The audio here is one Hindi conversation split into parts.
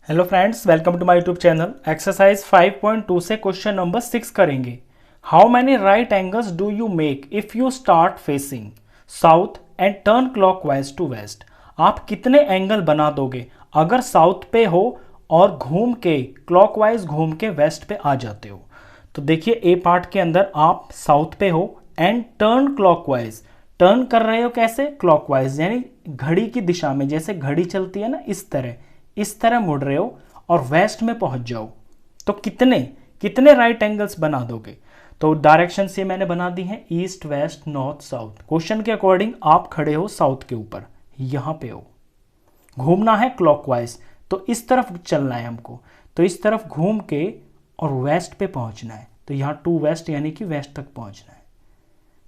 Hello friends, welcome to my YouTube channel. Exercise 5.2 से क्वेश्चन नंबर 6 करेंगे। How many right angles do you make if you start facing south and turn clockwise to west. आप कितने एंगल बना दोगे अगर साउथ पे हो और घूम के क्लॉकवाइज घूम के वेस्ट पे आ जाते हो। तो देखिए, ए पार्ट के अंदर आप साउथ पे हो एंड टर्न क्लॉकवाइज। टर्न कर रहे हो कैसे? क्लॉकवाइज, यानी घड़ी की दिशा में, जैसे घड़ी चलती है ना, इस तरह मुड़ रहे हो और वेस्ट में पहुंच जाओ। तो कितने कितने राइट एंगल्स बना दोगे? तो डायरेक्शन से मैंने बना दी है east west north south. Question के अकॉर्डिंग आप खड़े हो साउथ के ऊपर, यहां पे हो, घूमना है क्लॉकवाइज, तो इस तरफ चलना है हमको। तो इस तरफ घूम के और वेस्ट पे पहुंचना है। तो यहां टू वेस्ट यानी कि वेस्ट तक पहुंचना है।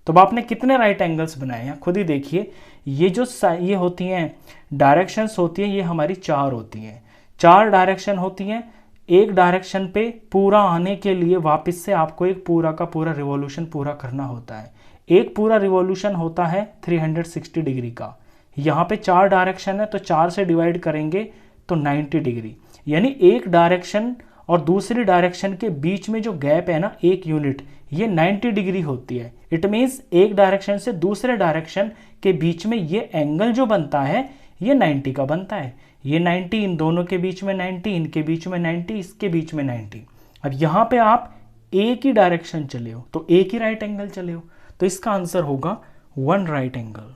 तो अब आपने कितने राइट एंगल्स बनाए हैं खुद ही देखिए। ये जो ये होती हैं डायरेक्शंस होती हैं, ये हमारी चार होती हैं। चार डायरेक्शन होती हैं। एक डायरेक्शन पे पूरा आने के लिए वापस से आपको एक पूरा का पूरा रिवॉल्यूशन पूरा करना होता है। एक पूरा रिवॉल्यूशन होता है 360 डिग्री का। यहाँ पे चार डायरेक्शन है तो चार से डिवाइड करेंगे तो 90 डिग्री, यानी एक डायरेक्शन और दूसरी डायरेक्शन के बीच में जो गैप है ना, एक यूनिट, ये 90 डिग्री होती है। इट मीन्स एक डायरेक्शन से दूसरे डायरेक्शन के बीच में ये एंगल जो बनता है ये 90 का बनता है। ये 90, इन दोनों के बीच में 90, इनके बीच में 90, इसके बीच में 90। अब यहां पे आप एक ही डायरेक्शन चले हो तो एक ही राइट एंगल चले हो, तो इसका आंसर होगा 1 राइट एंगल।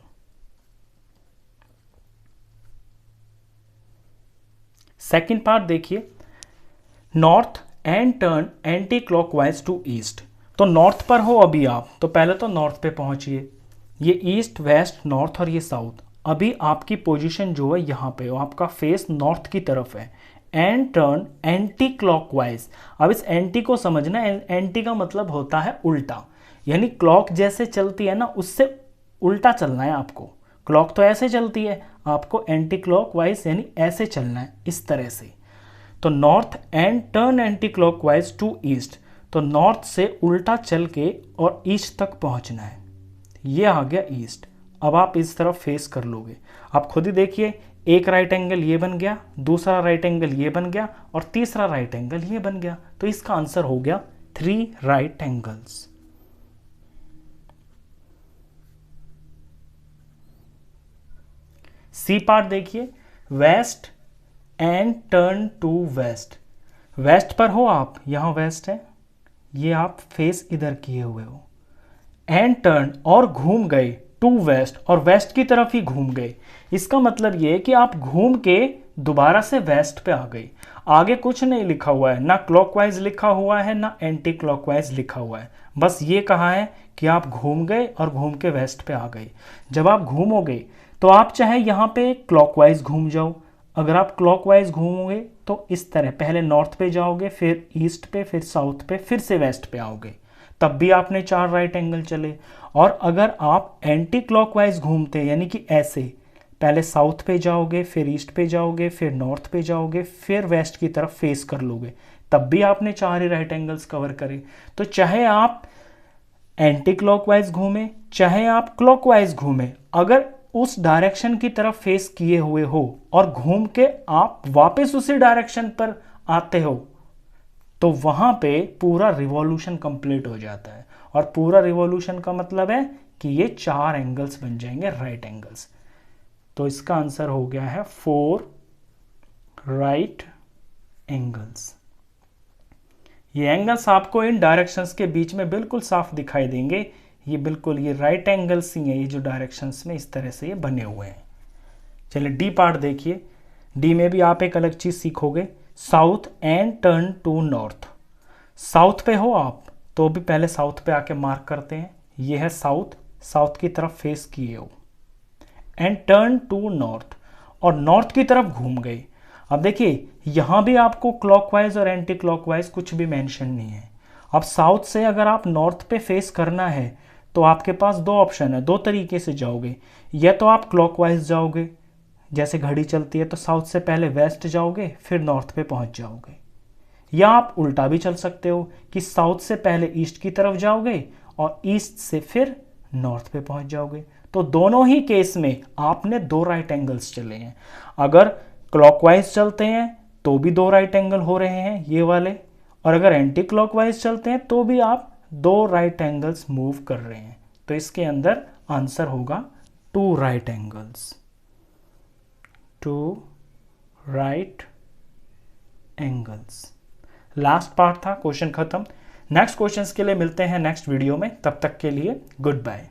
सेकेंड पार्ट देखिए, north and turn anticlockwise to east. तो नॉर्थ पर हो अभी आप, तो पहले तो नॉर्थ पे पहुंचिए। ये ईस्ट वेस्ट नॉर्थ और ये साउथ। अभी आपकी पोजीशन जो है यहाँ पे हो, आपका फेस नॉर्थ की तरफ है। And turn anti clockwise. अब इस एंटी को समझना, एंटी का मतलब होता है उल्टा, यानी क्लॉक जैसे चलती है ना, उससे उल्टा चलना है आपको। क्लॉक तो ऐसे चलती है, आपको एंटी क्लॉकवाइज यानी ऐसे चलना है, इस तरह से। तो north and turn anticlockwise to east. तो नॉर्थ से उल्टा चल के और ईस्ट तक पहुंचना है। ये आ गया ईस्ट। अब आप इस तरफ फेस कर लोगे। आप खुद ही देखिए, एक राइट एंगल ये बन गया, दूसरा राइट एंगल ये बन गया और तीसरा राइट एंगल ये बन गया। तो इसका आंसर हो गया 3 राइट एंगल्स। सी पार्ट देखिए, west and turn to west. West पर हो आप, यहां वेस्ट है, ये आप फेस इधर किए हुए हो। एंड टर्न और घूम गए टू वेस्ट, और वेस्ट की तरफ ही घूम गए। इसका मतलब ये है कि आप घूम के दोबारा से वेस्ट पे आ गए। आगे कुछ नहीं लिखा हुआ है, ना क्लॉकवाइज लिखा हुआ है ना एंटी क्लॉकवाइज लिखा हुआ है। बस ये कहा है कि आप घूम गए और घूम के वेस्ट पे आ गए। जब आप घूमोगे तो आप चाहे यहाँ पे क्लॉकवाइज घूम जाओ। अगर आप क्लॉकवाइज घूमोगे तो इस तरह पहले नॉर्थ पे जाओगे, फिर ईस्ट पे, फिर साउथ पे, फिर से वेस्ट पे आओगे, तब भी आपने 4 राइट एंगल चले। और अगर आप एंटी क्लॉकवाइज घूमते, यानी कि ऐसे, पहले साउथ पे जाओगे, फिर ईस्ट पे जाओगे, फिर नॉर्थ पे जाओगे, फिर वेस्ट की तरफ फेस कर लोगे, तब भी आपने 4 ही राइट एंगल्स कवर करे। तो चाहे आप एंटी क्लॉकवाइज घूमे, चाहे आप क्लॉकवाइज घूमे, अगर उस डायरेक्शन की तरफ फेस किए हुए हो और घूम के आप वापस उसी डायरेक्शन पर आते हो, तो वहां पे पूरा रिवॉल्यूशन कंप्लीट हो जाता है। और पूरा रिवॉल्यूशन का मतलब है कि ये 4 एंगल्स बन जाएंगे, राइट एंगल्स। तो इसका आंसर हो गया है 4 राइट एंगल्स। ये एंगल्स आपको इन डायरेक्शंस के बीच में बिल्कुल साफ दिखाई देंगे। ये बिल्कुल ये राइट एंगल्स ही हैं, ये जो डायरेक्शंस में इस तरह से ये बने हुए हैं। चलिए डी पार्ट देखिए। डी में भी आप एक अलग चीज सीखोगे, south and turn to north. South पे हो आप तो भी पहले साउथ पे आके मार्क करते हैं। ये है साउथ, साउथ की तरफ फेस किए हो। एंड टर्न टू नॉर्थ, और नॉर्थ की तरफ घूम गए। अब देखिए, यहां भी आपको क्लॉकवाइज और एंटी क्लॉकवाइज कुछ भी मेंशन नहीं है। अब साउथ से अगर आप नॉर्थ पे फेस करना है तो आपके पास 2 ऑप्शन है, 2 तरीके से जाओगे। या तो आप क्लॉकवाइज जाओगे, जैसे घड़ी चलती है, तो साउथ से पहले वेस्ट जाओगे फिर नॉर्थ पे पहुंच जाओगे। या आप उल्टा भी चल सकते हो कि साउथ से पहले ईस्ट की तरफ जाओगे और ईस्ट से फिर नॉर्थ पे पहुंच जाओगे। तो दोनों ही केस में आपने 2 राइट एंगल्स चले हैं। अगर क्लॉकवाइज चलते हैं तो भी 2 राइट एंगल हो रहे हैं ये वाले, और अगर एंटी क्लॉकवाइज चलते हैं तो भी आप 2 राइट एंगल्स मूव कर रहे हैं। तो इसके अंदर आंसर होगा 2 right angles, 2 right angles. Last part था, क्वेश्चन खत्म। नेक्स्ट क्वेश्चंस के लिए मिलते हैं नेक्स्ट वीडियो में, तब तक के लिए गुड बाय।